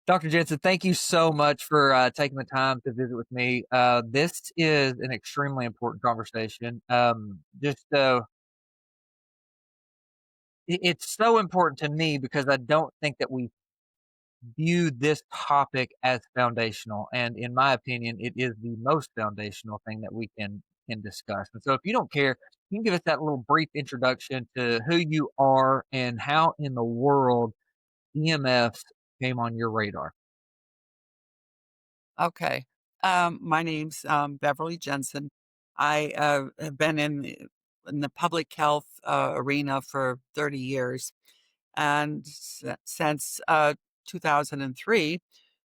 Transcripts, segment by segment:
Dr. Jensen, thank you so much for taking the time to visit with me. This is an extremely important conversation. It's so important to me because I don't think that we view this topic as foundational, and in my opinion, it is the most foundational thing that we can discuss. And so, if you don't care, you can give us that little brief introduction to who you are and how in the world EMFs came on your radar. Okay. My name's Beverly Jensen. I have been in the public health arena for 30 years, and since 2003,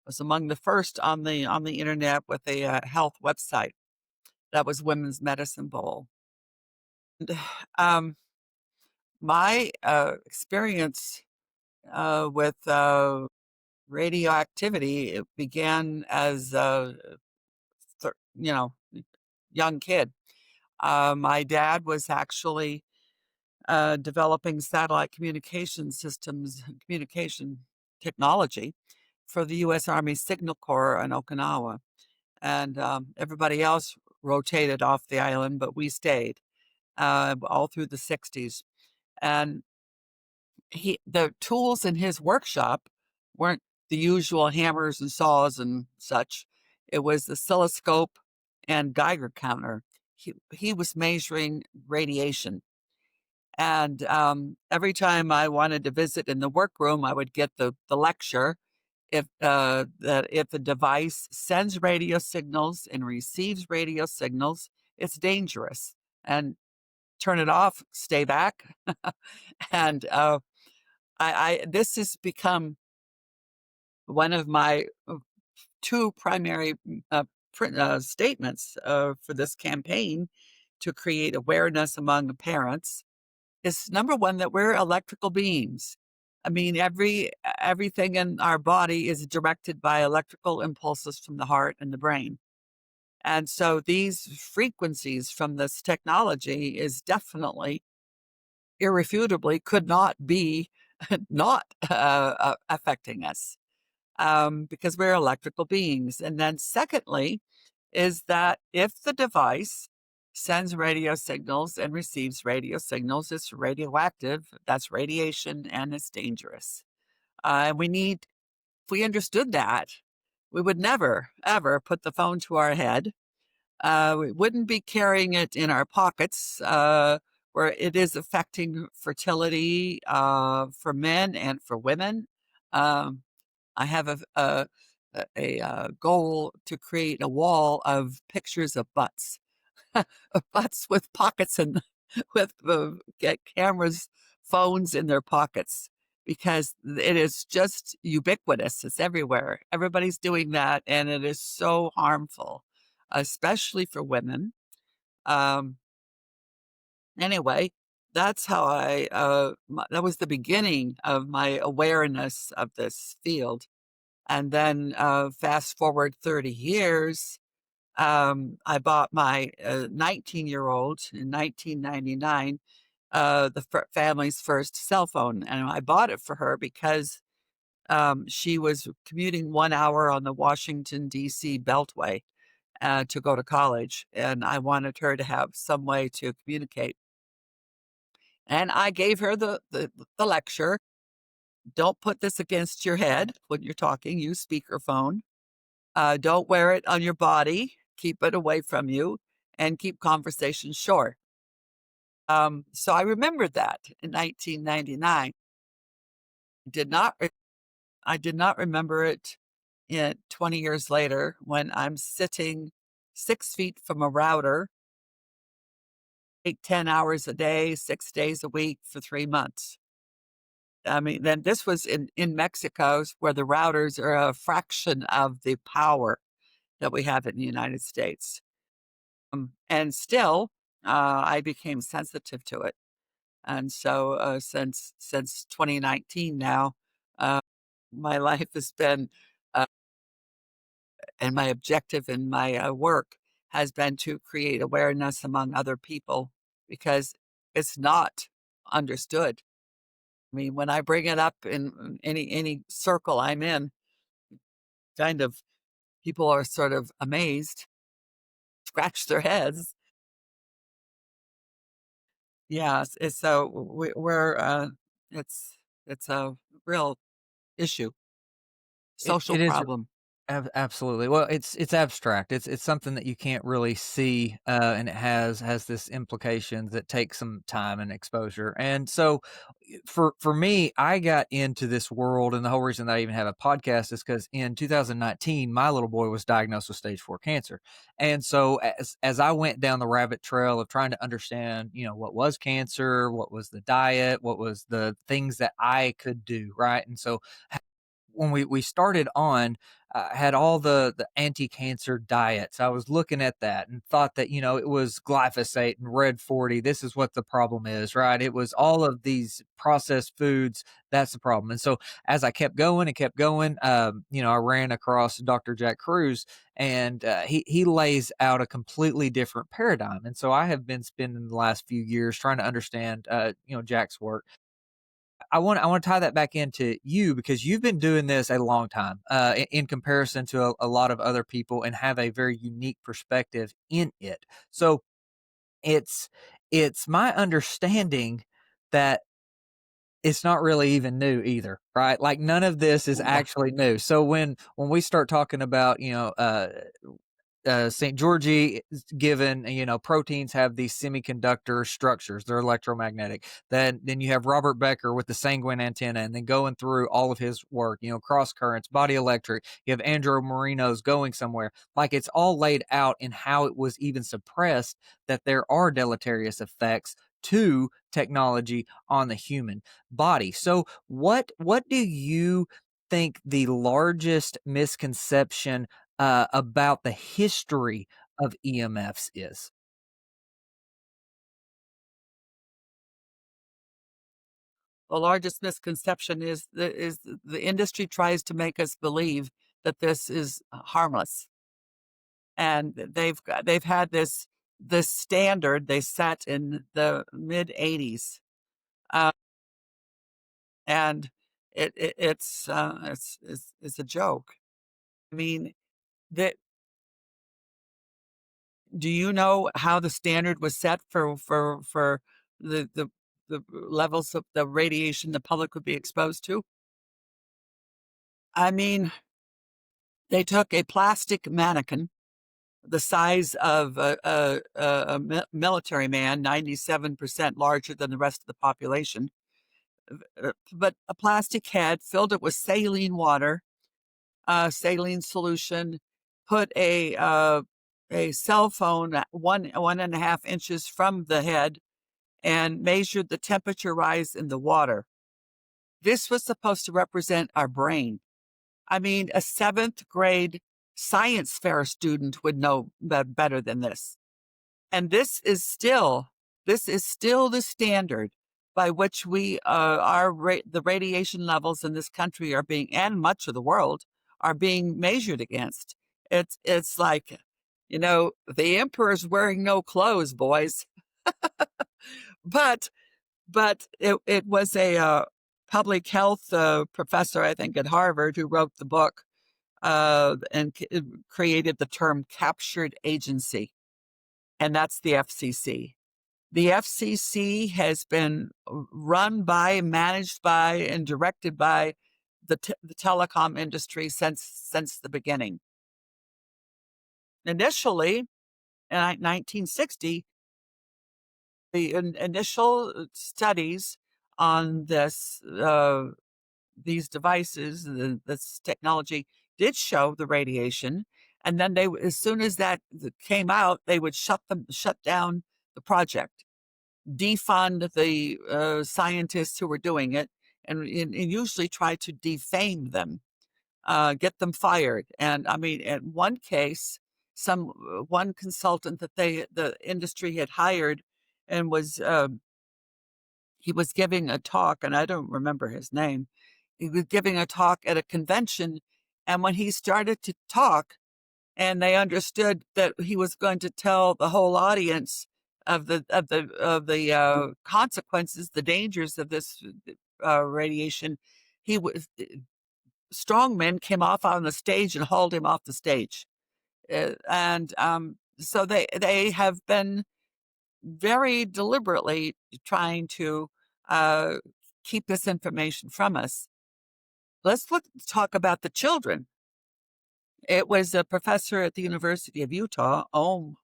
was among the first on the internet with a health website that was Women's Medicine Bowl. And, um, my experience with radioactivity it began as you know, young kid. My dad was actually developing satellite communication systems, communication technology for the U.S. Army Signal Corps in Okinawa. And everybody else rotated off the island, but we stayed all through the 60s. And the tools in his workshop weren't the usual hammers and saws and such. It was the oscilloscope and Geiger counter. He was measuring radiation. And every time I wanted to visit in the workroom, I would get the lecture. If the device sends radio signals and receives radio signals, it's dangerous. And turn it off, stay back. And this has become one of my two primary statements for this campaign to create awareness among the parents is number one that we're electrical beings. I mean, everything in our body is directed by electrical impulses from the heart and the brain. And so these frequencies from this technology is definitely, irrefutably, could not be not affecting us because we're electrical beings. And then, secondly, is that if the device sends radio signals and receives radio signals, it's radioactive, that's radiation, and it's dangerous. If we understood that, we would never, ever put the phone to our head. We wouldn't be carrying it in our pockets. Where it is affecting fertility for men and for women. Um, I have a goal to create a wall of pictures of butts, of butts with pockets and with get cameras, phones in their pockets, because it is just ubiquitous. It's everywhere. Everybody's doing that, and it is so harmful, especially for women. Um, anyway, that's how that was the beginning of my awareness of this field. And then fast forward 30 years, I bought my 19-year-old in 1999, the family's first cell phone. And I bought it for her because she was commuting 1 hour on the Washington, D.C. Beltway to go to college. And I wanted her to have some way to communicate. And I gave her the lecture. Don't put this against your head when you're talking. Use speakerphone. Don't wear it on your body. Keep it away from you, and keep conversations short. So I remembered that in 1999. Did not. I did not remember it 20 years later when I'm sitting 6 feet from a router, 10 hours a day, 6 days a week for 3 months. I mean, then this was in Mexico, where the routers are a fraction of the power that we have in the United States. And still, I became sensitive to it. And so, since 2019 now, uh, my life has been, uh, and my objective in my work has been to create awareness among other people because it's not understood. I mean, when I bring it up in any circle I'm in, kind of people are sort of amazed, scratch their heads. Yes, it's so we're it's a real issue, social It is problem. absolutely. Well, it's abstract. It's something that you can't really see, and it has this implications that take some time and exposure. And so, for me, I got into this world, and the whole reason that I even have a podcast is because in 2019, my little boy was diagnosed with stage 4 cancer. And so, as I went down the rabbit trail of trying to understand, what was cancer, what was the diet, what was the things that I could do, right? And so when we started on, had all the anti-cancer diets. I was looking at that and thought that, it was glyphosate and red 40. This is what the problem is, right? It was all of these processed foods. That's the problem. And so as I kept going and kept going, I ran across Dr. Jack Cruz, and he lays out a completely different paradigm. And so I have been spending the last few years trying to understand, Jack's work. I want to tie that back into you because you've been doing this a long time, in comparison to a lot of other people, and have a very unique perspective in it. So it's it's my understanding that it's not really even new either, right? Like none of this is Yeah. actually new. So when we start talking about, St. Georgie is given, proteins have these semiconductor structures. They're electromagnetic. Then you have Robert Becker with the sanguine antenna, and then going through all of his work, cross currents, body electric. You have Andrew Marino's going somewhere. Like it's all laid out in how it was even suppressed that there are deleterious effects to technology on the human body. So what do you think the largest misconception about the history of EMFs is? The largest misconception is the industry tries to make us believe that this is harmless, and they've had this standard they set in the mid '80s, uh, and it's a joke. I mean, that do you know how the standard was set for the levels of the radiation the public would be exposed to? I mean, they took a plastic mannequin the size of a military man, 97% larger than the rest of the population, but a plastic head, filled it with saline water, saline solution, put a cell phone at 1.5 inches from the head, and measured the temperature rise in the water. This was supposed to represent our brain. I mean, a seventh grade science fair student would know better than this. And this is still the standard by which the radiation levels in this country are being, and much of the world, are being measured against. It's like, the emperor's wearing no clothes, boys. But it was a public health professor, I think, at Harvard, who wrote the book, and created the term captured agency, and that's the FCC. The FCC has been run by, managed by, and directed by the telecom industry since the beginning. Initially, in 1960, the initial studies on these devices, this technology, did show the radiation, and then as soon as that came out, they would shut down the project, defund the scientists who were doing it, and usually try to defame them, get them fired. And I mean, in one case, one consultant that the industry had hired, and he was giving a talk, and I don't remember his name. He was giving a talk at a convention, and when he started to talk, and they understood that he was going to tell the whole audience of the consequences, the dangers of this radiation, he was strong men came off on the stage and hauled him off the stage. And so they have been very deliberately trying to uh, keep this information from us. Talk about the children. It was a professor at the University of Utah, Om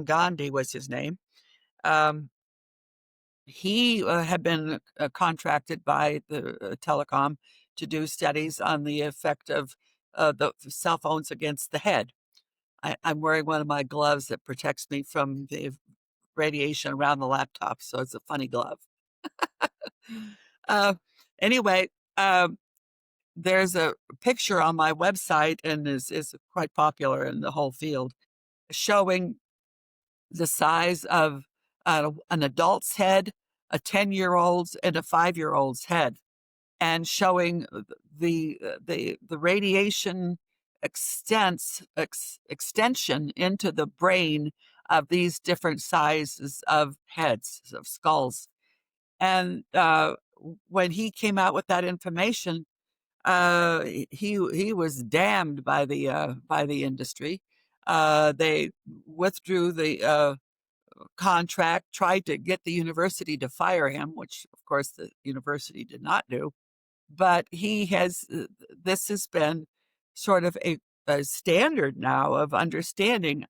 Gandhi was his name. Um, he had been contracted by the telecom to do studies on the effect of the cell phones against the head. I'm wearing one of my gloves that protects me from the radiation around the laptop, so it's a funny glove. Uh, anyway, um, there's a picture on my website and is quite popular in the whole field showing the size of an adult's head, a 10-year-old's, and a 5-year-old's head, and showing the radiation extension into the brain of these different sizes of heads, of skulls. And when he came out with that information, he was damned by the industry. They withdrew the contract, tried to get the university to fire him, which of course the university did not do. But he has, this has been sort of a standard now of understanding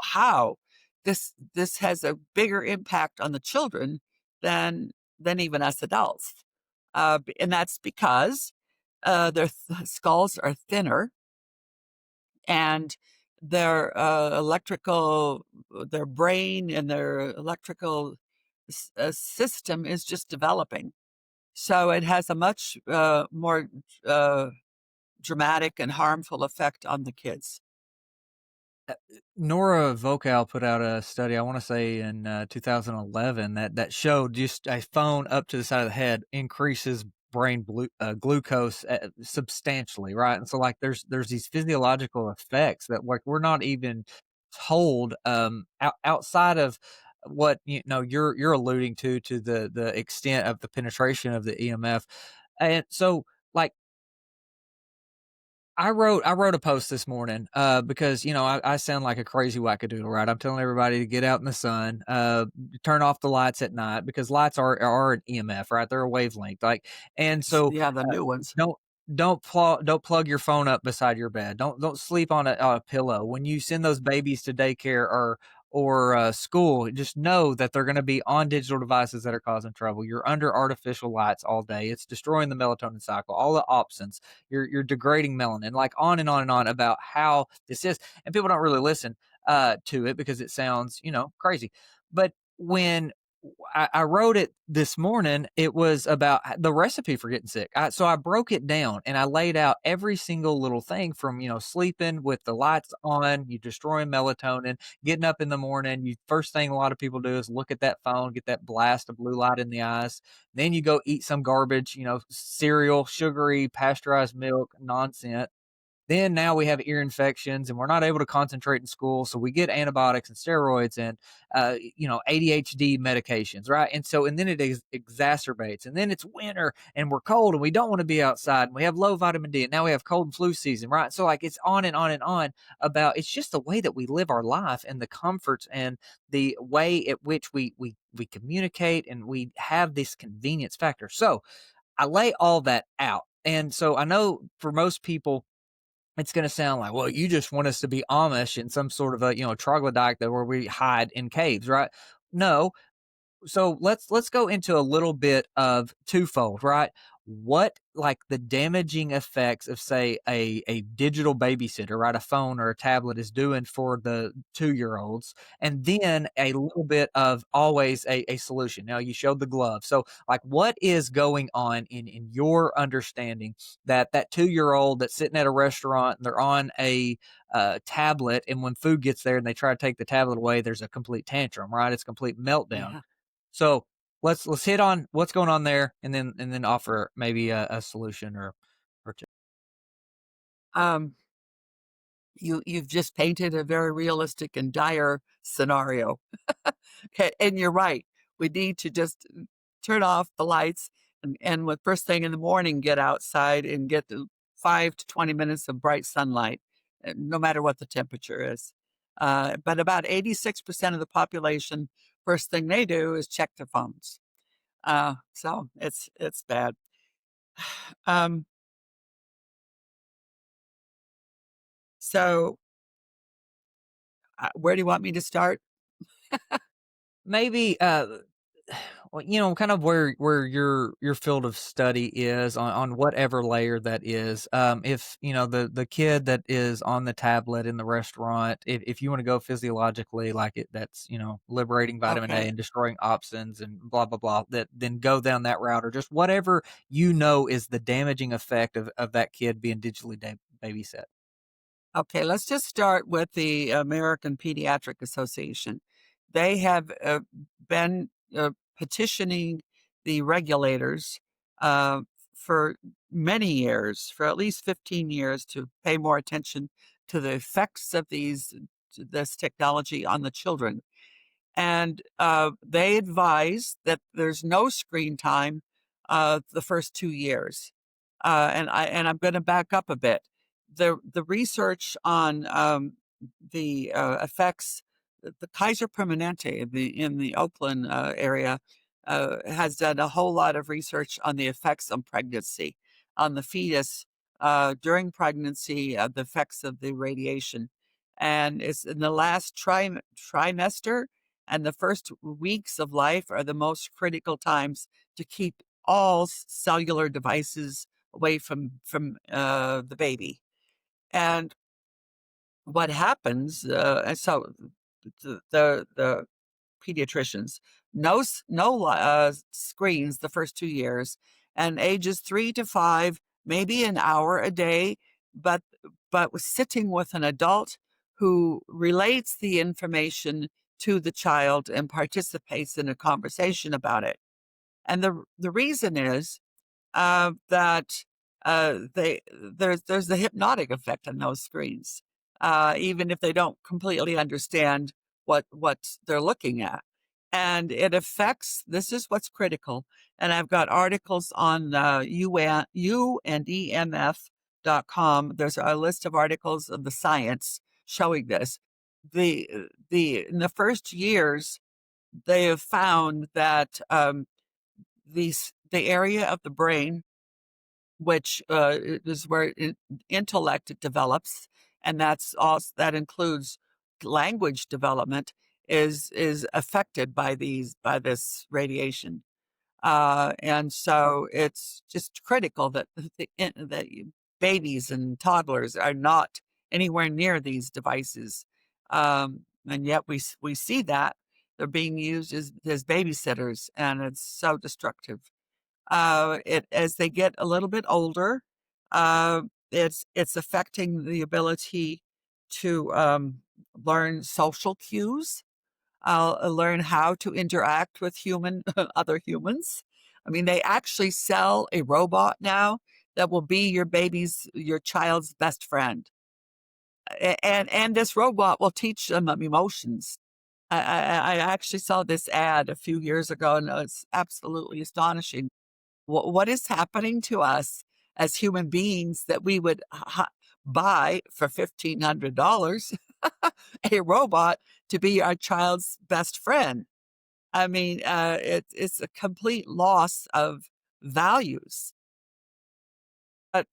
how this has a bigger impact on the children than even us adults. And that's because their skulls are thinner and their their brain and their electrical system is just developing. So it has a much more dramatic and harmful effect on the kids. Nora Vocal put out a study, I want to say in 2011, that showed just a phone up to the side of the head increases glucose substantially, right? And so, like, there's these physiological effects that, like, we're not even told outside of what you're alluding to the extent of the penetration of the EMF, and so, like, I wrote a post this morning, because, I sound like a crazy wackadoodle, right? I'm telling everybody to get out in the sun, turn off the lights at night because lights are an EMF, right? They're a wavelength, like, and so, Yeah, the uh, new ones. don't don't plug your phone up beside your bed. Don't sleep on a pillow. When you send those babies to daycare or school, just know that they're going to be on digital devices that are causing trouble. You're under artificial lights all day. It's destroying the melatonin cycle. All the opsins, you're degrading melanin, like on and on and on about how this is. And people don't really listen to it because it sounds, crazy. But when I wrote it this morning, it was about the recipe for getting sick. So I broke it down and I laid out every single little thing from, sleeping with the lights on, you destroying melatonin, getting up in the morning. You first thing a lot of people do is look at that phone, get that blast of blue light in the eyes. Then you go eat some garbage, cereal, sugary, pasteurized milk, nonsense. Then now we have ear infections and we're not able to concentrate in school. So we get antibiotics and steroids and, ADHD medications, right? And so, and then it exacerbates. And then it's winter and we're cold and we don't want to be outside and we have low vitamin D. And now we have cold and flu season, right? So, like, it's on and on and on about it's just the way that we live our life and the comforts and the way at which we communicate and we have this convenience factor. So I lay all that out. And so I know for most people, it's going to sound like, well, you just want us to be Amish in some sort of a, troglodyte that where we hide in caves, right? No, so let's go into a little bit of twofold, right? What, like, the damaging effects of, say, a digital babysitter, right, a phone or a tablet is doing for the 2-year-olds, and then a little bit of always a solution. Now you showed the glove, so, like, what is going on in your understanding that 2-year-old that's sitting at a restaurant and they're on a tablet, and when food gets there and they try to take the tablet away, there's a complete tantrum, right? It's a complete meltdown. Yeah. So let's hit on what's going on there, and then offer maybe a solution or two. Um, you've just painted a very realistic and dire scenario. Okay, and you're right. We need to just turn off the lights And with first thing in the morning, get outside and get the 5 to 20 minutes of bright sunlight, no matter what the temperature is. But about 86% of the population, first thing they do is check their phones. So it's bad. Um, so where do you want me to start? Maybe, well, kind of where your field of study is on whatever layer that is. If the kid that is on the tablet in the restaurant, if you want to go physiologically, like that's liberating vitamin A Okay. and destroying opsins and blah blah blah, that then go down that route, or just whatever is the damaging effect of that kid being digitally babysit. Okay, let's just start with the American Pediatric Association. They have been petitioning the regulators uh, for many years, for at least 15 years, to pay more attention to the effects of this technology on the children. And they advise that there's no screen time the first 2 years. And I'm going to back up a bit. The research on the effects, the Kaiser Permanente in the Oakland area has done a whole lot of research on the effects on pregnancy, on the fetus during pregnancy, the effects of the radiation. And it's in the last trimester and the first weeks of life are the most critical times to keep all cellular devices away from the baby. And what happens? And so the pediatricians no screens the first 2 years, and ages 3 to 5, maybe an hour a day, but sitting with an adult who relates the information to the child and participates in a conversation about it. And the reason is that there's the hypnotic effect on those screens, even if they don't completely understand what they're looking at, and it affects. This is what's critical. And I've got articles on UNEMF.com. There's a list of articles of the science showing this. The in the first years, they have found that the area of the brain which is where intellect develops, and that includes language development, is affected by this radiation. And so it's just critical that that babies and toddlers are not anywhere near these devices. And yet we see that they're being used as babysitters, and it's so destructive. It as they get a little bit older, uh, it's affecting the ability to learn social cues, learn how to interact with other humans. I mean, they actually sell a robot now that will be your child's best friend, and this robot will teach them emotions. I actually saw this ad a few years ago, and it's absolutely astonishing what is happening to us as human beings that we would buy for $1,500 a robot to be our child's best friend. I mean, it's a complete loss of values. But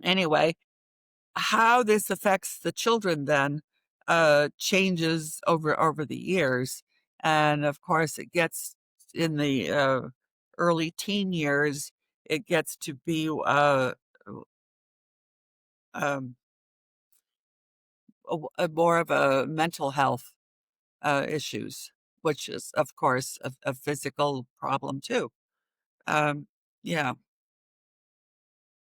anyway, how this affects the children then changes over the years, and of course, it gets in the early teen years. It gets to be um, more of a mental health issues, which is, of course, a physical problem too. Um, yeah.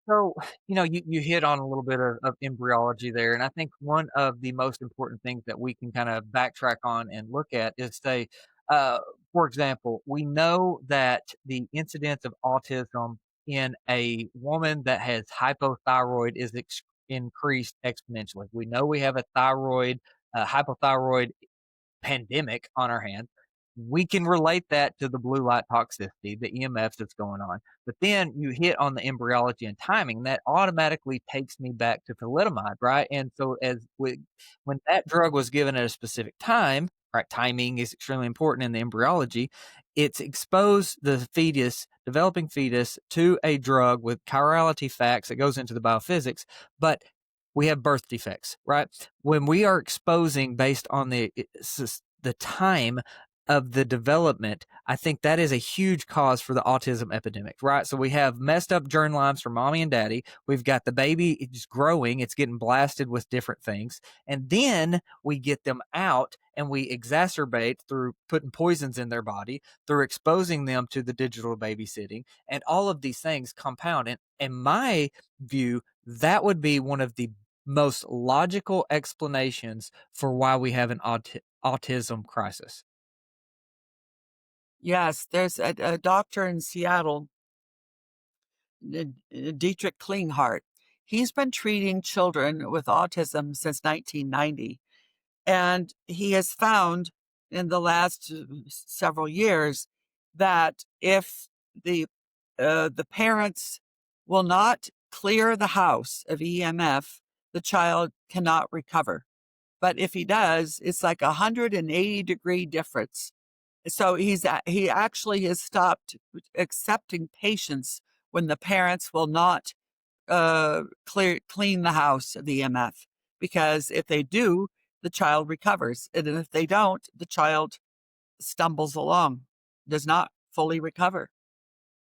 So, you hit on a little bit of embryology there, and I think one of the most important things that we can kind of backtrack on and look at is say, uh, for example, we know that the incidence of autism in a woman that has hypothyroid is increased exponentially. We know we have a hypothyroid pandemic on our hands. we can relate that to the blue light toxicity, the EMFs that's going on. But then you hit on the embryology and timing, that automatically takes me back to thalidomide, right? And so when that drug was given at a specific time, right, timing is extremely important in the embryology. It's exposed the fetus, developing fetus, to a drug with chirality facts that goes into the biophysics, but we have birth defects, right? When we are exposing based on the time of the development, I think that is a huge cause for the autism epidemic, right? So we have messed up germlines from mommy and daddy. We've got the baby, it's growing, it's getting blasted with different things. And then we get them out and we exacerbate through putting poisons in their body, through exposing them to the digital babysitting. And all of these things compound. And in my view, that would be one of the most logical explanations for why we have an autism crisis. Yes, there's a doctor in Seattle, Dietrich Klinghardt. He's been treating children with autism since 1990. And he has found in the last several years that if the parents will not clear the house of EMF, the child cannot recover. But if he does, it's like 180-degree difference. So he actually has stopped accepting patients when the parents will not clean the house of the EMF, because if they do, the child recovers, and if they don't, the child stumbles along, does not fully recover.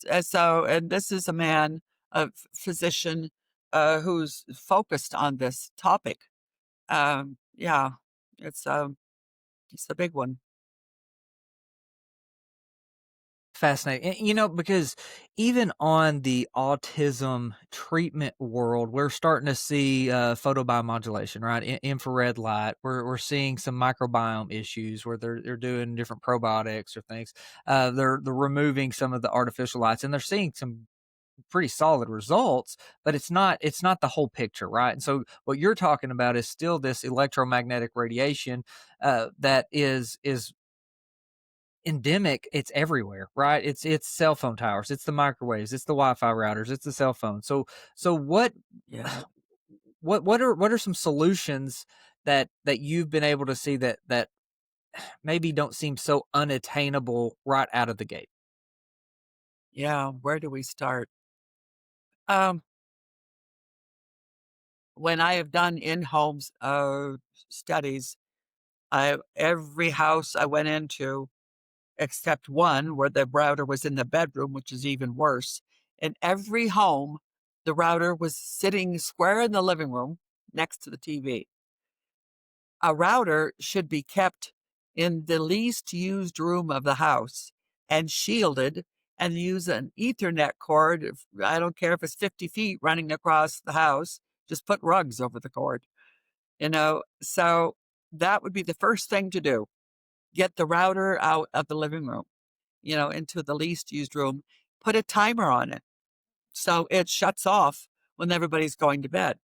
And this is a man, a physician, who's focused on this topic. Yeah, it's it's a big one. Fascinating. Because even on the autism treatment world, we're starting to see photobiomodulation, right? Infrared light. We're seeing some microbiome issues where they're doing different probiotics or things. They're removing some of the artificial lights, and they're seeing some pretty solid results, but it's not the whole picture, right? And so what you're talking about is still this electromagnetic radiation that is endemic. It's everywhere, right? It's cell phone towers, it's the microwaves, it's the Wi-Fi routers, it's the cell phone. So what Yeah. what are some solutions that you've been able to see that maybe don't seem so unattainable right out of the gate? Yeah, where do we start? Um, when I have done in-home studies, I every house I went into, except one where the router was in the bedroom, which is even worse. In every home, the router was sitting square in the living room next to the TV. A router should be kept in the least used room of the house and shielded, and use an Ethernet cord. I don't care if it's 50 feet running across the house, just put rugs over the cord, you know? So that would be the first thing to do. Get the router out of the living room, into the least used room, put a timer on it so it shuts off when everybody's going to bed.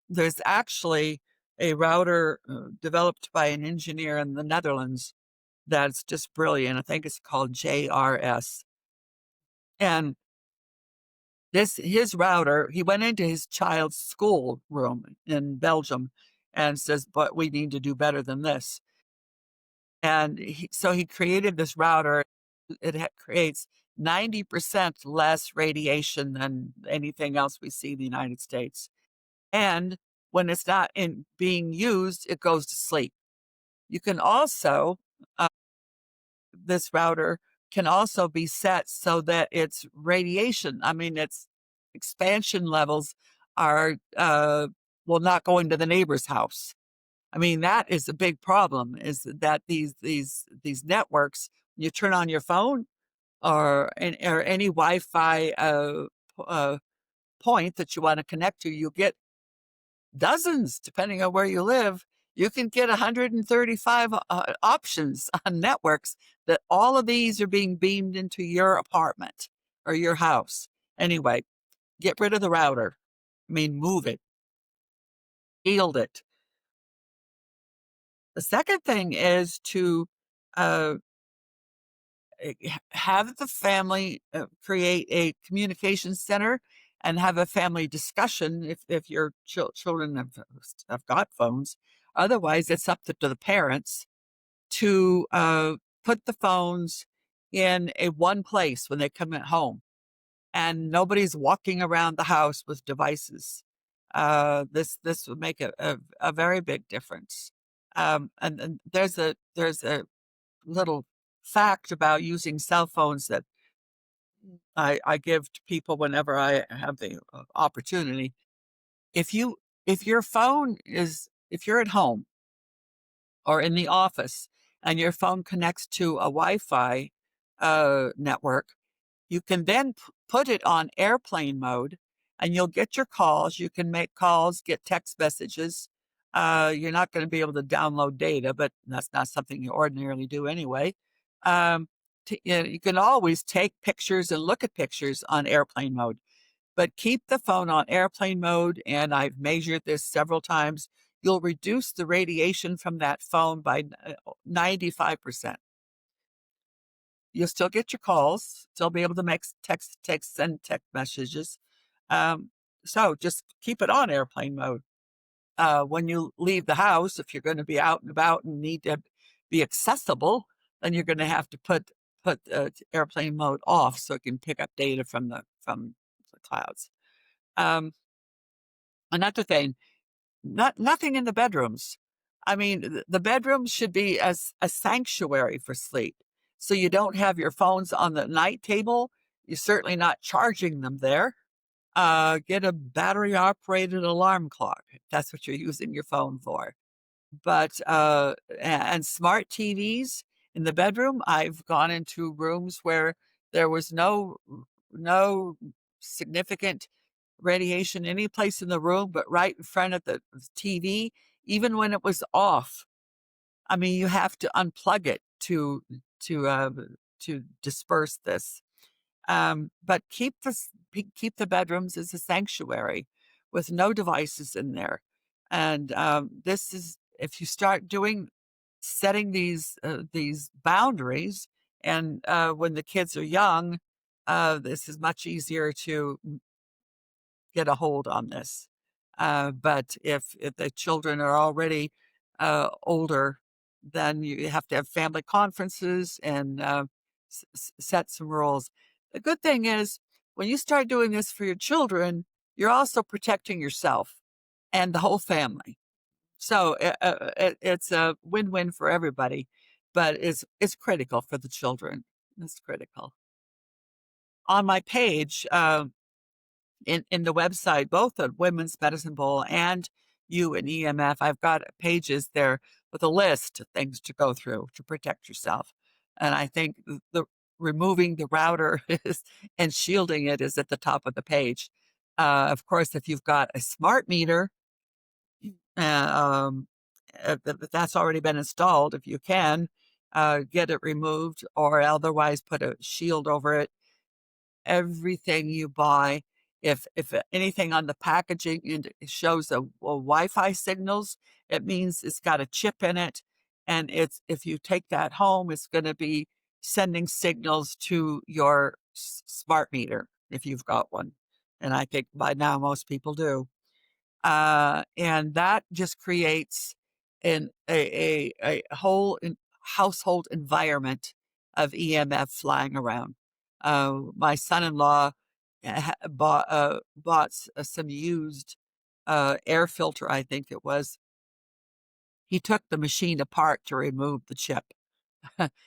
There's actually a router developed by an engineer in the Netherlands that's just brilliant. I think it's called JRS. And his router, he went into his child's school room in Belgium and says, but we need to do better than this. And so he created this router. It creates 90% less radiation than anything else we see in the United States. And when it's not being used, it goes to sleep. You can also, this router can also be set so that its radiation, I mean, its expansion levels are, will not go into the neighbor's house. I mean, that is a big problem, is that these networks, you turn on your phone or any Wi-Fi point that you want to connect to, you get dozens, depending on where you live. You can get 135 options on networks that all of these are being beamed into your apartment or your house. Anyway, get rid of the router. I mean, move it, shield it. The second thing is to uh, have the family create a communication center and have a family discussion if your children have got phones. Otherwise, it's up to the parents to put the phones in a one place when they come at home, and nobody's walking around the house with devices. This would make a very big difference. And there's a little fact about using cell phones that I give to people whenever I have the opportunity. If you if your phone is if you're at home or in the office and your phone connects to a Wi-Fi network, you can then put it on airplane mode, and you'll get your calls. You can make calls, get text messages. You're not going to be able to download data, but that's not something you ordinarily do anyway. Um, you can always take pictures and look at pictures on airplane mode, but keep the phone on airplane mode. And I've measured this several times. You'll reduce the radiation from that phone by 95%. You'll still get your calls, still be able to make send text messages. Um, so just keep it on airplane mode. When you leave the house, if you're going to be out and about and need to be accessible, then you're going to have to put airplane mode off so it can pick up data from the clouds. Um, Another thing, nothing in the bedrooms. I mean, the bedrooms should be as a sanctuary for sleep. So you don't have your phones on the night table. You're certainly not charging them there. Get a battery operated alarm clock if that's what you're using your phone for. But and smart TVs in the bedroom. I've gone into rooms where there was no significant radiation any place in the room, but right in front of the TV, even when it was off. I mean, you have to unplug it to uh, to disperse this. But keep the bedrooms as a sanctuary with no devices in there. And this is if you start doing setting these boundaries, and when the kids are young, this is much easier to get a hold on this. But if the children are already older, then you have to have family conferences and set some rules. The good thing is, when you start doing this for your children, you're also protecting yourself and the whole family. So it's a win-win for everybody, but it's critical for the children. It's critical. On my page, in the website, both at Women's Medicine Bowl and you and EMF, I've got pages there with a list of things to go through to protect yourself. And I think the removing the router is, and shielding it is at the top of the page. Of course, if you've got a smart meter, uh, um, that's already been installed, if you can, get it removed or otherwise put a shield over it. Everything you buy, if anything on the packaging it shows a Wi-Fi signals, it means it's got a chip in it, and it's if you take that home, it's going to be sending signals to your smart meter if you've got one, and I think by now most people do. And that just creates a whole household environment of EMF flying around. My son-in-law bought some used air filter, I think it was. He took the machine apart to remove the chip.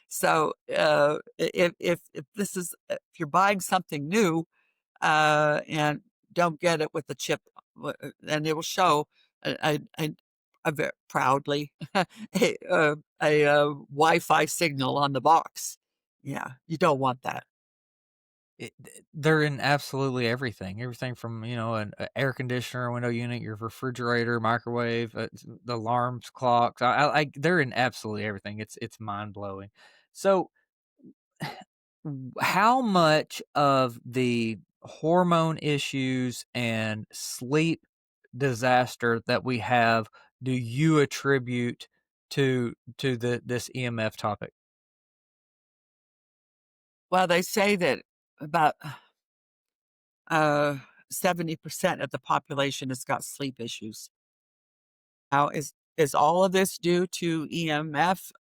So if this is if you're buying something new, and don't get it with the chip, and it will show a very proudly a Wi-Fi signal on the box. Yeah, you don't want that. They're in absolutely everything. Everything from, an air conditioner, window unit, your refrigerator, microwave, the alarms, clocks. They're in absolutely everything. It's mind-blowing. So, how much of the hormone issues and sleep disaster that we have do you attribute to this EMF topic? Well, they say that about 70% of the population has got sleep issues. Now, is all of this due to EMF?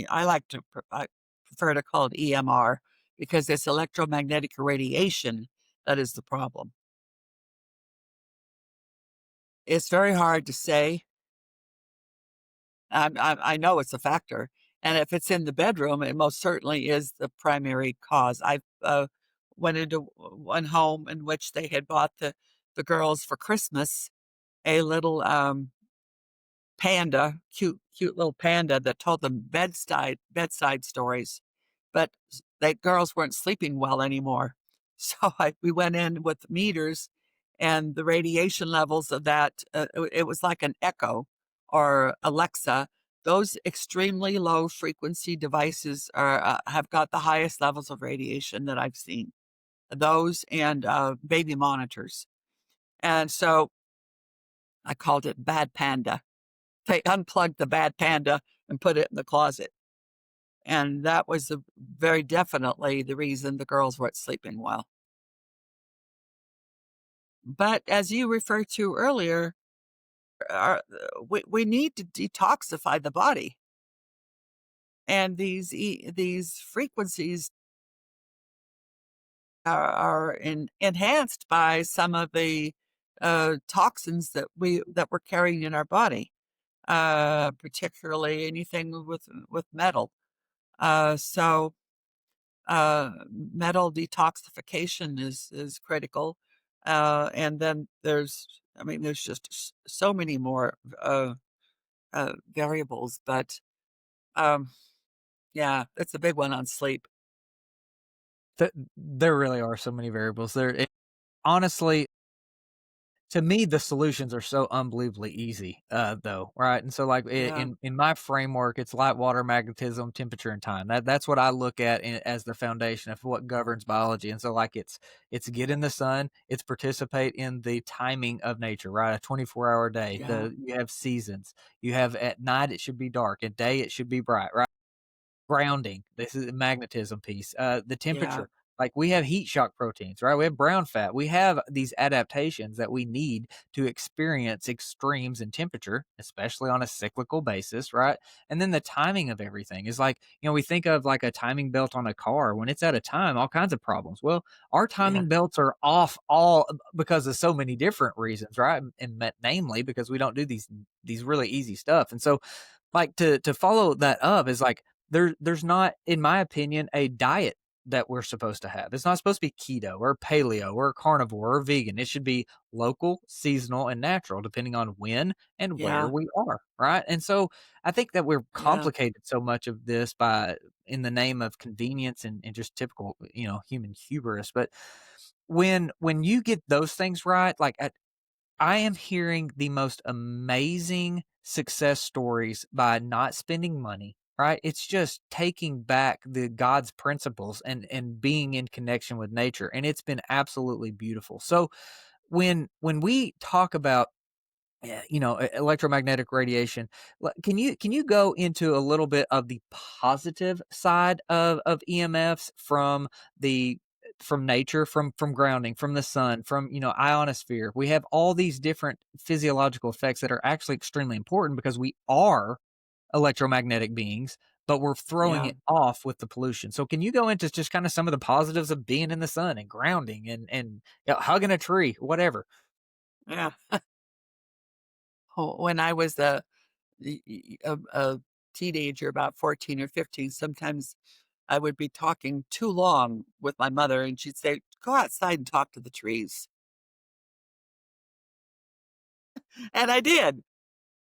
I like to I prefer to call it EMR because it's electromagnetic radiation that is the problem. It's very hard to say. I know it's a factor, and if it's in the bedroom, it most certainly is the primary cause. I went into one home in which they had bought the girls for Christmas a little panda, cute little panda that told them bedside stories, but the girls weren't sleeping well anymore. So we went in with meters, and the radiation levels of that it was like an Echo or Alexa. Those extremely low frequency devices are have got the highest levels of radiation that I've seen. Those and baby monitors, and so I called it Bad Panda. They unplugged the bad panda and put it in the closet. And that was very definitely the reason the girls weren't sleeping well. But as you referred to earlier, we need to detoxify the body. And these frequencies are enhanced by some of the toxins that we're carrying in our body, particularly anything with metal. So metal detoxification is critical. And then there's just so many more variables, but um, yeah, that's a big one on sleep. There really are so many variables there. Honestly, to me, the solutions are so unbelievably easy, though, right? And so, like Yeah, in my framework, it's light, water, magnetism, temperature, and time. That's what I look at as the foundation of what governs biology. And so, like it's get in the sun, it's participate in the timing of nature, right? A 24-hour day. yeah, The You have seasons. You have at night it should be dark, at day it should be bright, right? Grounding, this is the magnetism piece, the yeah, temperature, like, we have heat shock proteins, right? We have brown fat. We have these adaptations that we need to experience extremes in temperature, especially on a cyclical basis, right? And then the timing of everything is like, we think of like a timing belt on a car. When it's out of time, all kinds of problems. Well, our yeah, timing belts are off all because of so many different reasons, right? And namely because we don't do these really easy stuff. And so, like, to follow that up is like there's not, in my opinion, a diet that we're supposed to have. It's not supposed to be keto or paleo or carnivore or vegan. It should be local, seasonal, and natural, depending on when and where yeah, we are, right? And so I think that we're yeah, complicated so much of this by in the name of convenience and just typical, human hubris. But when you get those things right, like I am hearing the most amazing success stories by not spending money, right? It's just taking back the God's principles and being in connection with nature, and it's been absolutely beautiful. So when we talk about electromagnetic radiation, can you go into a little bit of the positive side of EMFs the from nature, from grounding, from the sun, from ionosphere? We have all these different physiological effects that are actually extremely important because we are electromagnetic beings, but we're throwing yeah, it off with the pollution. So can you go into just kind of some of the positives of being in the sun and grounding and hugging a tree, whatever? yeah. When I was a teenager, about 14 or 15, sometimes I would be talking too long with my mother, and she'd say, "Go outside and talk to the trees." And I did.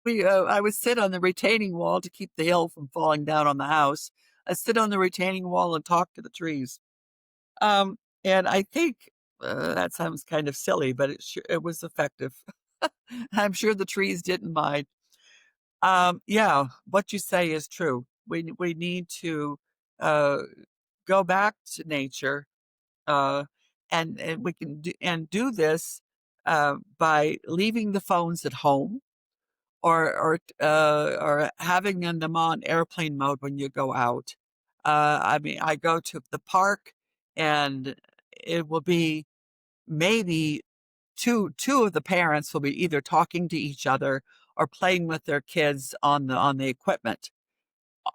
I would sit on the retaining wall to keep the hail from falling down on the house. I sit on the retaining wall and talk to the trees. And I think that sounds kind of silly, but it was effective. I'm sure the trees didn't mind. Yeah, what you say is true. We need to uh, go back to nature, uh, and we can do this by leaving the phones at home or having them on airplane mode when you go out. I mean, I go to the park, and it will be maybe two of the parents will be either talking to each other or playing with their kids on the equipment.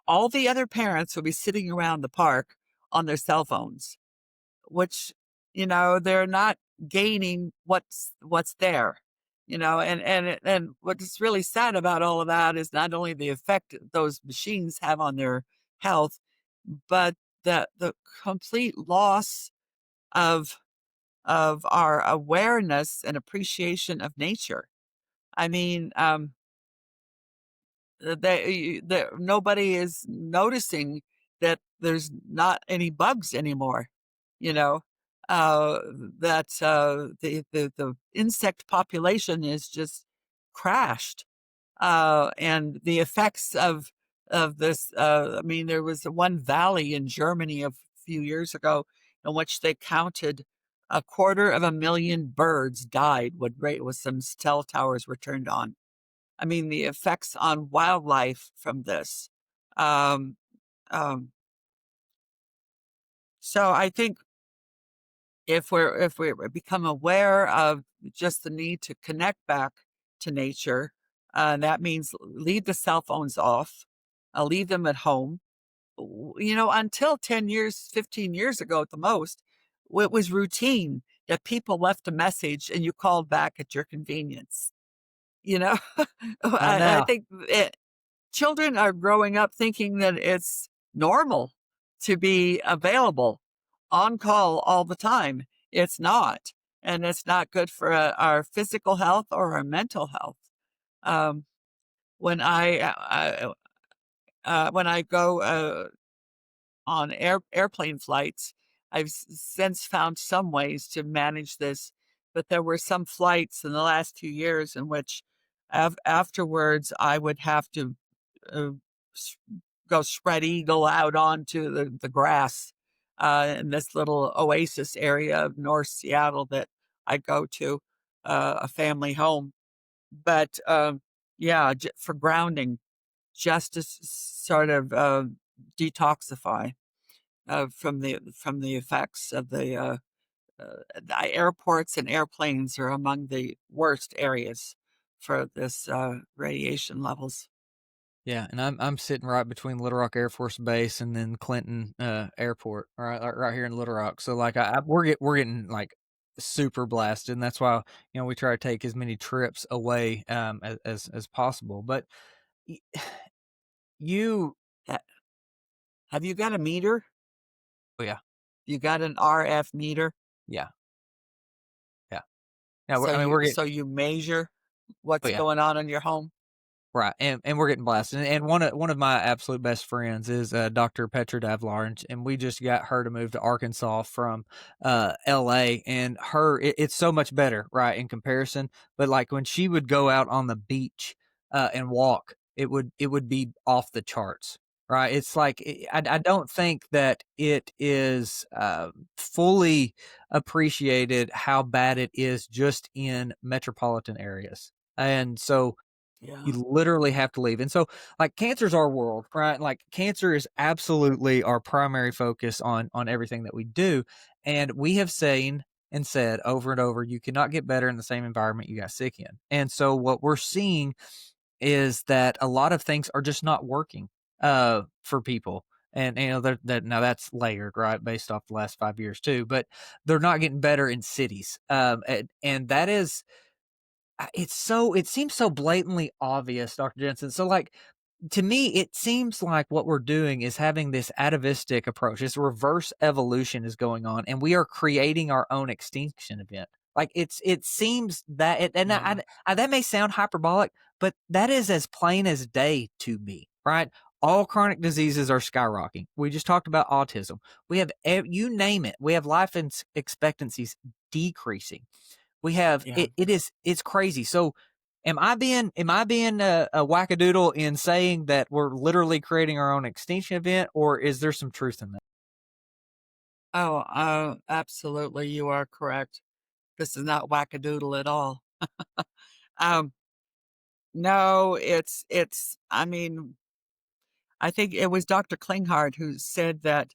All the other parents will be sitting around the park on their cell phones, which, they're not gaining what's there. And what's really sad about all of that is not only the effect those machines have on their health, but the complete loss of our awareness and appreciation of nature. I mean, nobody is noticing that there's not any bugs anymore. You know, that the insect population is just crashed, and the effects of this. I mean, there was one valley in Germany a few years ago in which they counted 250,000 birds died when some cell towers were turned on. I mean, the effects on wildlife from this. Um, um, so I think if we become aware of just the need to connect back to nature, that means leave the cell phones off, leave them at home. Until 10 years, 15 years ago at the most, it was routine that people left a message and you called back at your convenience. You know, Not I now. think children are growing up thinking that it's normal to be available on call all the time. It's not. And it's not good for our physical health or our mental health. Um, when I go on airplane flights, I've since found some ways to manage this, but there were some flights in the last 2 years in which afterwards I would have to uh, s- go spread eagle out onto the grass in this little oasis area of North Seattle that I go to, a family home. But yeah, for grounding, just to sort of detoxify from the effects of the airports and airplanes are among the worst areas for this radiation levels. Yeah, and I'm sitting right between Little Rock Air Force Base and then Clinton, Airport, right here in Little Rock. So, like, we're getting, like, super blasted, and that's why, we try to take as many trips away, as possible. But y you Ha- Have you got a meter? Oh, yeah, You got an RF meter? yeah, yeah. Yeah, So we're getting you measure Oh, what's yeah. going on in your home? Right, and we're getting blasted, and one of my absolute best friends is, Doctor Petra Davlar, and we just got her to move to Arkansas from, LA, and it's so much better, right, in comparison, but, like, when she would go out on the beach, and walk, it would be off the charts, right? It's like, I don't think that it is, fully appreciated how bad it is just in metropolitan areas, and so you Yeah. literally have to leave. And so, like, cancer's our world, right? Like, cancer is absolutely our primary focus on everything that we do. And we have seen and said over and over, you cannot get better in the same environment you got sick in. And so what we're seeing is that a lot of things are just not working for people. And that now that's layered, right, based off the last 5 years too. But they're not getting better in cities, and that is it seems so blatantly obvious, Dr. Jensen. So, like, to me, it seems like what we're doing is having this atavistic approach. This reverse evolution is going on, and we are creating our own extinction event. Like, it seems that and Yeah. that may sound hyperbolic, but that is as plain as day to me, right? All chronic diseases are skyrocketing. We just talked about autism. We have you name it. We have life expectancies decreasing. We have Yeah. it's crazy. So am I being a wackadoodle in saying that we're literally creating our own extinction event, or is there some truth in that? Oh, absolutely. You are correct. This is not wackadoodle at all. Um, No, I mean, I think it was Dr. Klinghardt who said that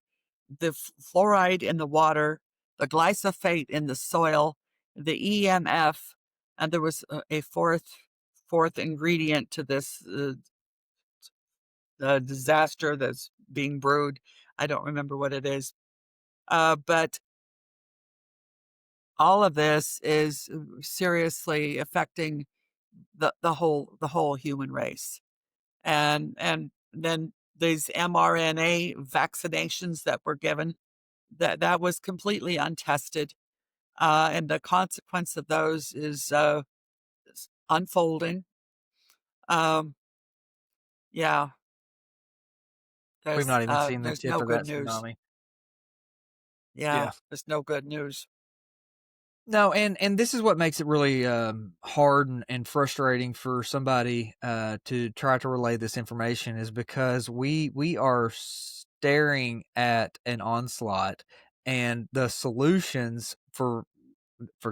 the fluoride in the water, the glyphosate in the soil, the EMF, and there was a fourth ingredient to this disaster that's being brewed. I don't remember what it is, but all of this is seriously affecting the whole human race. And then these mRNA vaccinations that were given, that was completely untested, and the consequence of those is unfolding. Um, yeah, We've not even seen the there's tip no of good that news. tsunami. Yeah, Yeah. there's no good news. No, and this is what makes it really, hard and frustrating for somebody, to try to relay this information is because we are staring at an onslaught, and the solutions for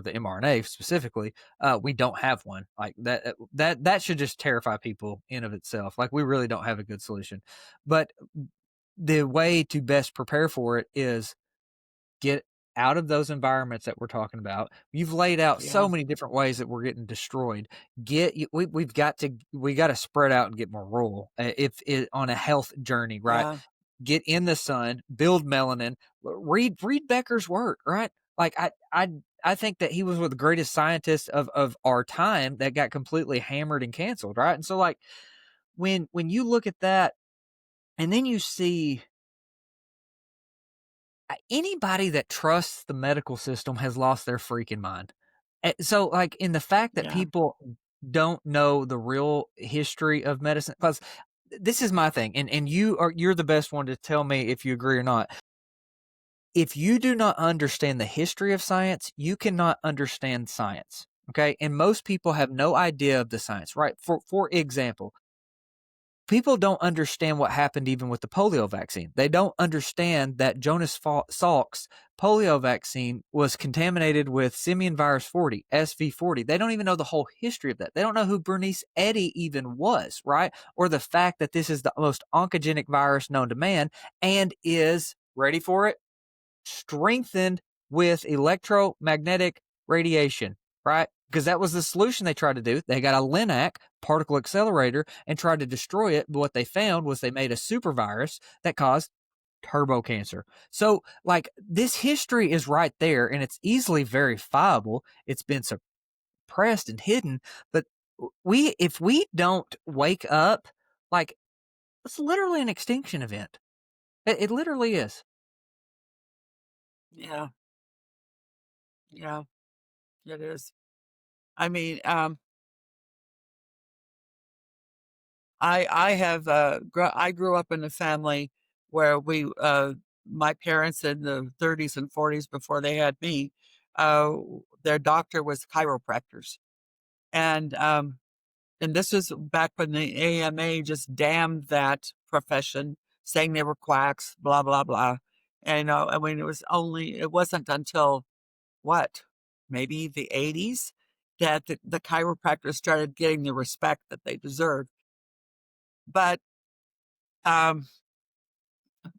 the mRNA specifically, we don't have one. Like, that should just terrify people in of itself. Like, we really don't have a good solution. But the way to best prepare for it is get out of those environments that we're talking about. You've laid out so Yeah, many different ways that we're getting destroyed. We got to spread out and get more rural. If it on a health journey, right? yeah, Get in the sun, build melanin. Read Becker's work, right? Like I think that he was one of the greatest scientists of our time that got completely hammered and canceled, right? And so like when you look at that and then you see anybody that trusts the medical system has lost their freaking mind. So, like, in the fact that yeah, people don't know the real history of medicine, because this is my thing, and you're the best one to tell me if you agree or not. If you do not understand the history of science, you cannot understand science. Okay, and most people have no idea of the science, right? For example, people don't understand what happened even with the polio vaccine. They don't understand that Jonas Salk's polio vaccine was contaminated with simian virus 40, SV40. They don't even know the whole history of that. They don't know who Bernice Eddy even was, right? Or the fact that this is the most oncogenic virus known to man and is, ready for it, strengthened with electromagnetic radiation, right? Because that was the solution they tried to do. They got a LINAC particle accelerator and tried to destroy it. But what they found was they made a super virus that caused turbo cancer. So, like, this history is right there and it's easily verifiable. It's been suppressed and hidden. But if we don't wake up, like, it's literally an extinction event. It literally is. yeah, yeah, it is. I mean, I grew up in a family where my parents in the 30s and 40s before they had me, uh, their doctor was chiropractors. And, um, and this was back when the AMA just damned that profession, saying they were quacks, blah, blah, blah. And, I mean, it wasn't until what, maybe the 80s that the chiropractors started getting the respect that they deserved. But, um,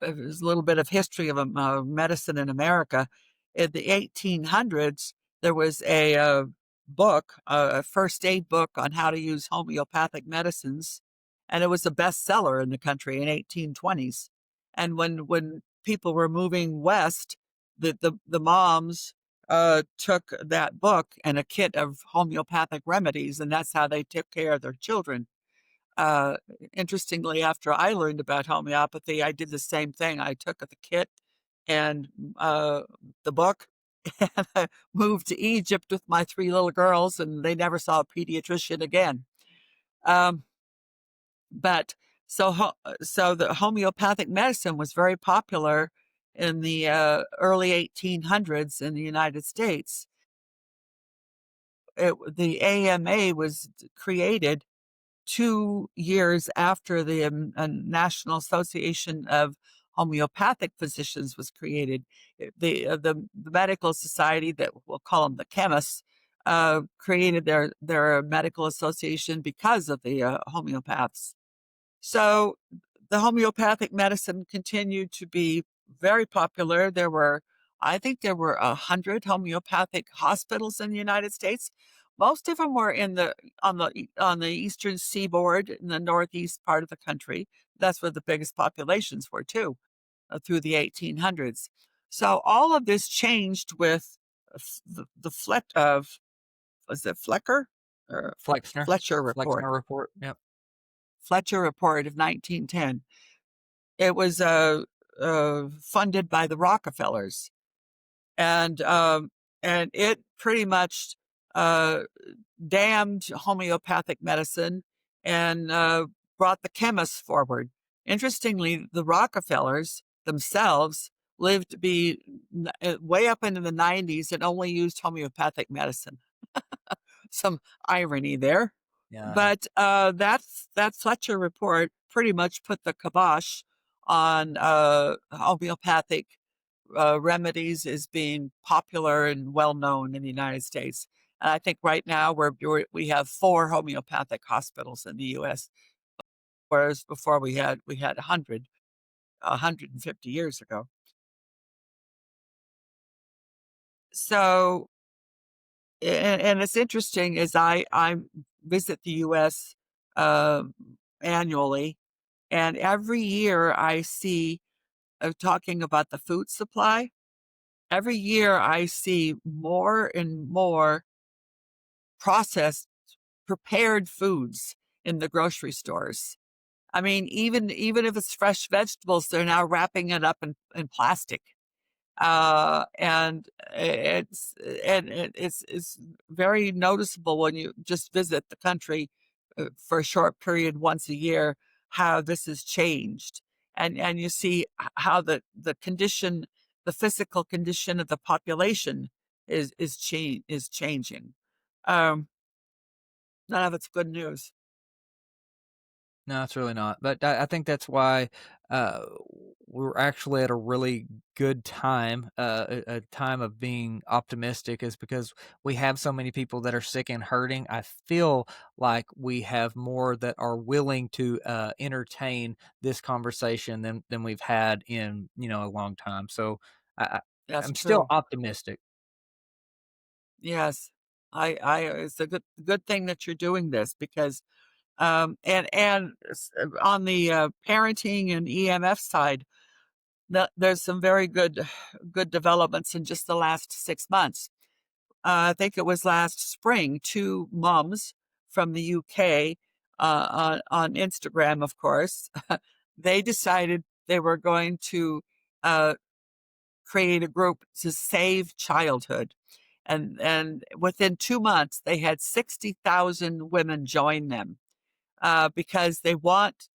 there's a little bit of history of medicine in America. In the 1800s, there was a book, a first aid book on how to use homeopathic medicines, and it was a bestseller in the country in 1820s. And when people were moving west, the moms took that book and a kit of homeopathic remedies, and that's how they took care of their children. Uh, Interestingly, after I learned about homeopathy, I did the same thing. I took the kit and the book, and I moved to Egypt with my three little girls, and they never saw a pediatrician again. Um, but so the homeopathic medicine was very popular in the early 1800s in the United States. The AMA was created 2 years after the, National Association of Homeopathic Physicians was created. The medical society that we'll call them the chemists, created their medical association because of the homeopaths. So the homeopathic medicine continued to be very popular. I think there were 100 homeopathic hospitals in the United States. Most of them were on the eastern seaboard in the northeast part of the country. That's where the biggest populations were too, through the 1800s. So all of this changed with the was it Flecker or Flexner. Fletcher report? Flexner report. Yep. Fletcher report of 1910. It was funded by the Rockefellers, and and it pretty much uh, damned homeopathic medicine and brought the chemists forward. Interestingly, the Rockefellers themselves lived to be way up into the 90s and only used homeopathic medicine. Some irony there. Yeah. But that Fletcher report pretty much put the kibosh on homeopathic remedies as being popular and well known in the United States. And I think right now we have 4 homeopathic hospitals in the U.S., whereas before we had 150 years ago. So, and it's interesting as I visit the U.S. Um, annually, and every year I see talking about the food supply. Every year I see more and more processed, prepared foods in the grocery stores. I mean, even if it's fresh vegetables, they're now wrapping it up in plastic. And it's very noticeable when you just visit the country for a short period once a year how this has changed, and you see how the physical condition of the population is changing. Um, None of it's good news. No, it's really not. But I think that's why uh, we're actually at a really good time, a time of being optimistic, is because we have so many people that are sick and hurting. I feel like we have more that are willing to entertain this conversation than we've had in a long time. So I, I- That's I'm still true. optimistic. Yes, it's a good thing that you're doing this because on the parenting and EMF side, there's some very good developments in just the last 6 months. I think it was last spring, 2 moms from the UK on Instagram, of course, they decided they were going to uh, create a group to save childhood. And within 2 months, they had 60,000 women join them because they want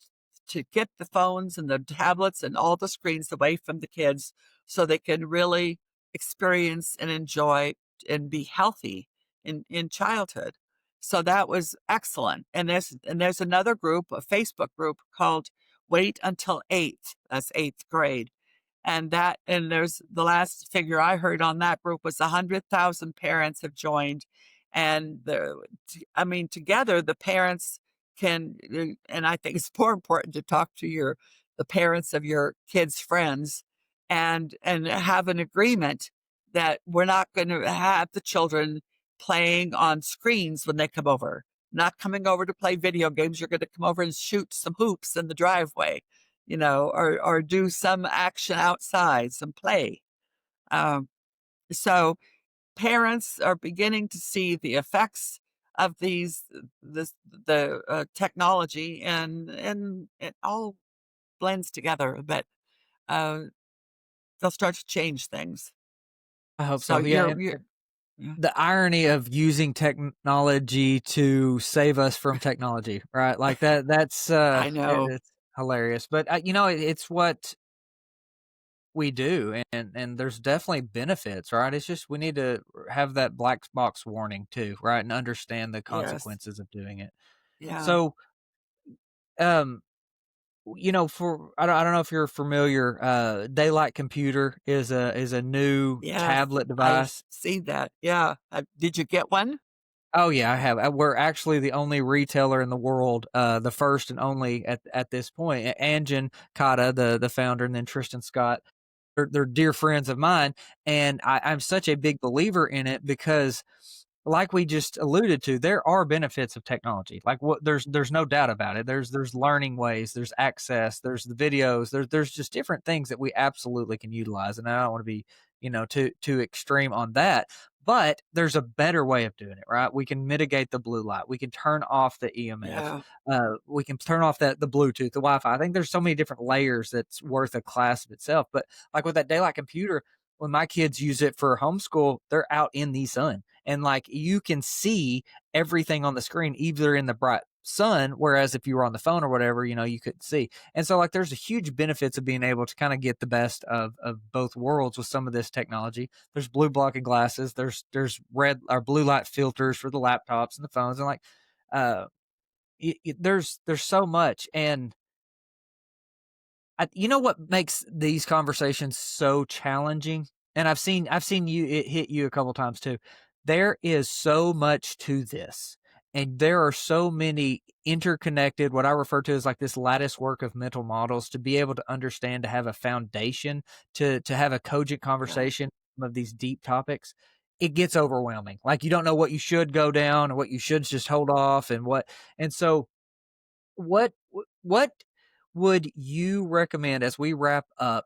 to get the phones and the tablets and all the screens away from the kids so they can really experience and enjoy and be healthy in childhood. So that was excellent. And there's another group, a Facebook group called Wait Until Eighth. That's eighth grade. And there's the last figure I heard on that group was 100,000 parents have joined. And I mean, together the parents and I think it's more important to talk to the parents of your kids' friends and have an agreement that we're not going to have the children playing on screens when they come over. Not coming over to play video games. You're going to come over and shoot some hoops in the driveway, or do some action outside, some play. Um, so parents are beginning to see the effects of the technology, and it all blends together, but uh, they'll start to change things. I hope So so. Yeah, you're yeah, the irony of using technology to save us from technology, right? Like that's I know. it's hilarious. But it's what we do, and there's definitely benefits, right? It's just we need to have that black box warning too, right? And understand the Yes. consequences of doing it. Yeah. So, um For I don't know if you're familiar, Daylight Computer is a new Yes, tablet I device. see that. Yeah. Did you get one? Oh, yeah, I have. We're actually the only retailer in the world, the first and only at this point. Anjan Kata, the founder, and then Tristan Scott, they're dear friends of mine, and I'm such a big believer in it because, like we just alluded to, there are benefits of technology. Like what there's no doubt about it. There's learning ways, there's access, there's the videos, there's just different things that we absolutely can utilize. And I don't want to be, too extreme on that. But there's a better way of doing it, right? We can mitigate the blue light. We can turn off the EMF. Yeah. We can turn off the Bluetooth, the Wi-Fi. I think there's so many different layers that's worth a class of itself. But like with that daylight computer, when my kids use it for homeschool, they're out in the sun and like you can see everything on the screen, either in the bright sun, whereas if you were on the phone or whatever, you couldn't see. And so like there's a huge benefits of being able to kind of get the best of both worlds with some of this technology. There's blue blocking glasses, there's red or blue light filters for the laptops and the phones, and like uh there's so much. And you know what makes these conversations so challenging? And I've seen you it hit you a couple times too. There is so much to this. And there are so many interconnected, what I refer to as like this lattice work of mental models to be able to understand, to have a foundation, to have a cogent Yeah. conversation of these deep topics. It gets overwhelming. Like you don't know what you should go down or what you should just hold off and what. And so what would you recommend as we wrap up?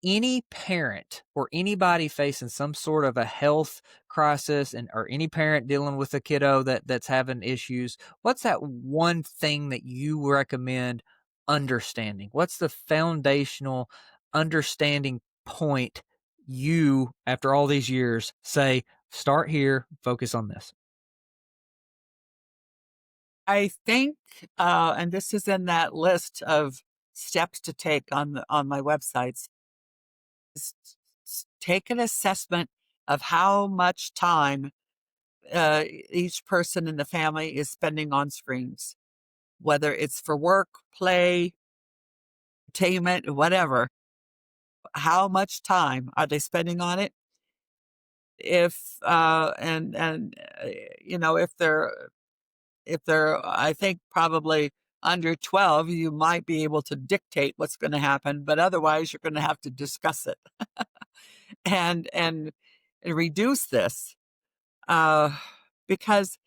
Any parent or anybody facing some sort of a health crisis, and or any parent dealing with a kiddo that's having issues, what's that one thing that you recommend understanding? What's the foundational understanding point you, after all these years, say, start here, focus on this? I think, and this is in that list of steps to take on my websites, is take an assessment of how much time each person in the family is spending on screens, whether it's for work, play, entertainment, whatever. How much time are they spending on it? If and if they're, I think probably under 12, you might be able to dictate what's going to happen, but otherwise you're going to have to discuss it and reduce this uh, because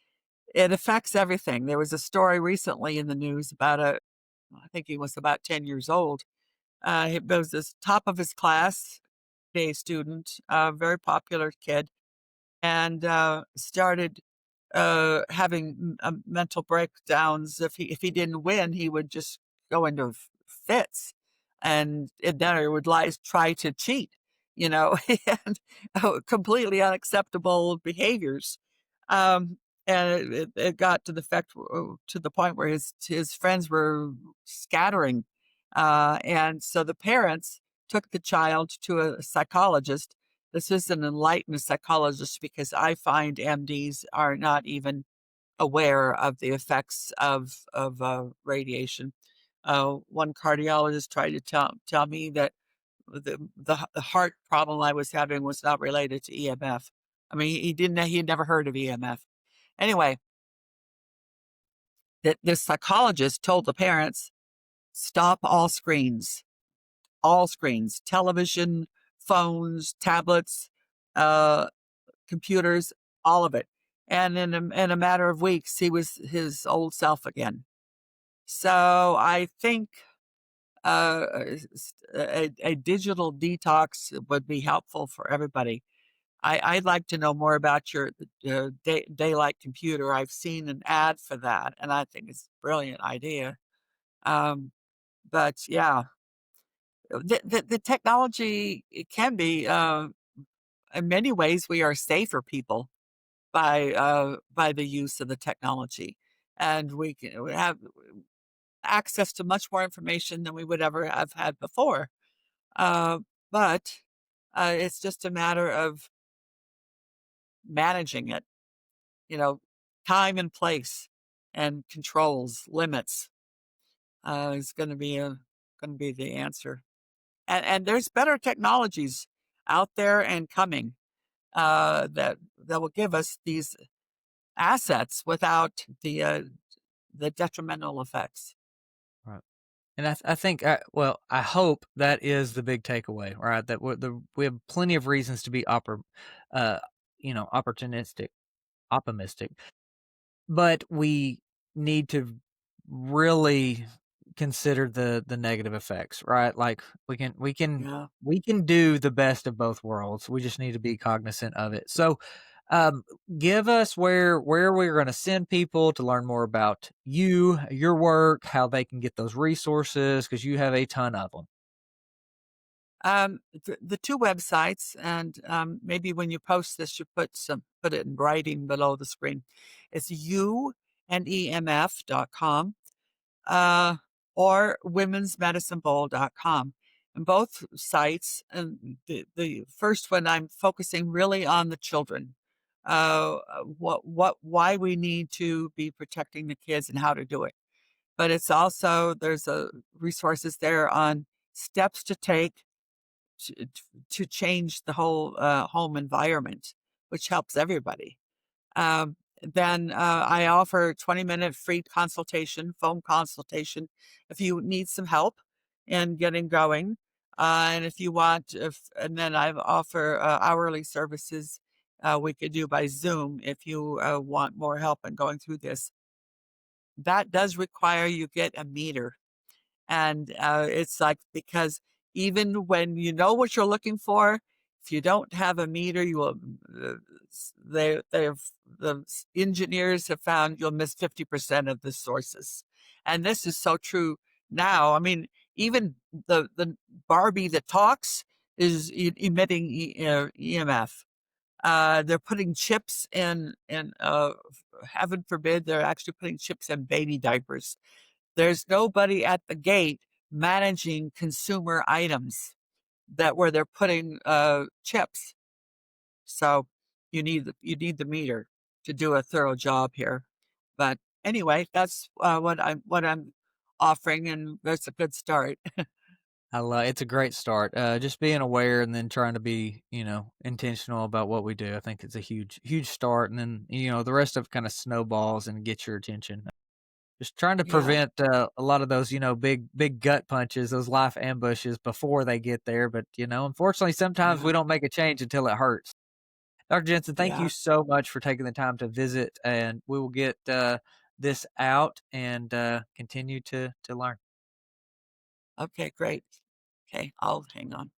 it affects everything. There was a story recently in the news about I think he was about 10 years old. He was this top of his class, day student, a very popular kid, and started having mental breakdowns. If he didn't win, he would just go into fits, and then he would try to cheat, and completely unacceptable behaviors. Um, and it got to the point where his friends were scattering, and so the parents took the child to a psychologist. This is an enlightened psychologist because I find MDs are not even aware of the effects of radiation. One cardiologist tried to tell me that the heart problem I was having was not related to EMF. I mean, he had never heard of EMF. Anyway, that this psychologist told the parents, stop all screens, television, phones, tablets, uh, computers, all of it. And in a matter of weeks, he was his old self again. So I think uh, a digital detox would be helpful for everybody. I'd like to know more about your daylight computer. I've seen an ad for that, and I think it's a brilliant idea. Um, but yeah, the technology, it can be in many ways we are safer people by the use of the technology, and we have access to much more information than we would ever have had before. Uh, but it's just a matter of managing it, you know, time and place and controls, limits. is going to be the answer. And there's better technologies out there and coming that will give us these assets without the detrimental effects. Right. And I think, well, I hope that is the big takeaway, right? That we have plenty of reasons to be uh, opportunistic, optimistic, but we need to really consider the negative effects, right? Like Yeah. we can do the best of both worlds. We just need to be cognizant of it. So, um, give us where we're going to send people to learn more about you, your work, how they can get those resources because you have a ton of them. The two websites, and maybe when you post this, you put it in writing below the screen. It's you and emf.com uh, or womensmedicinebowl.com. And both sites, and the first one, I'm focusing really on the children. Why we need to be protecting the kids and how to do it. But it's also, there's resources there on steps to take to, to change the whole home environment, which helps everybody. Then I offer 20-minute free consultation, phone consultation, if you need some help in getting going. And if you want, and then I offer hourly services we could do by Zoom if you want more help in going through this. That does require you get a meter. And it's like, because even when you know what you're looking for, if you don't have a meter, you will, the engineers have found you'll miss 50% of the sources. And this is so true now. I mean, even the Barbie that talks is emitting EMF. They're putting chips in heaven forbid, they're actually putting chips in baby diapers. There's nobody at the gate managing consumer items that where they're putting chips. So you need the meter to do a thorough job here. But anyway, that's what I'm offering, and that's a good start. I love it's a great start. Just being aware and then trying to be, intentional about what we do. I think it's a huge start, and then the rest of it kind of snowballs and gets your attention. Just trying to Yeah, prevent a lot of those, big gut punches, those life ambushes before they get there. But unfortunately, sometimes we yeah, don't make a change until it hurts. Dr. Jensen, thank you yeah. so much for taking the time to visit, and we will get this out and continue to learn. Okay, great. Okay, I'll hang on.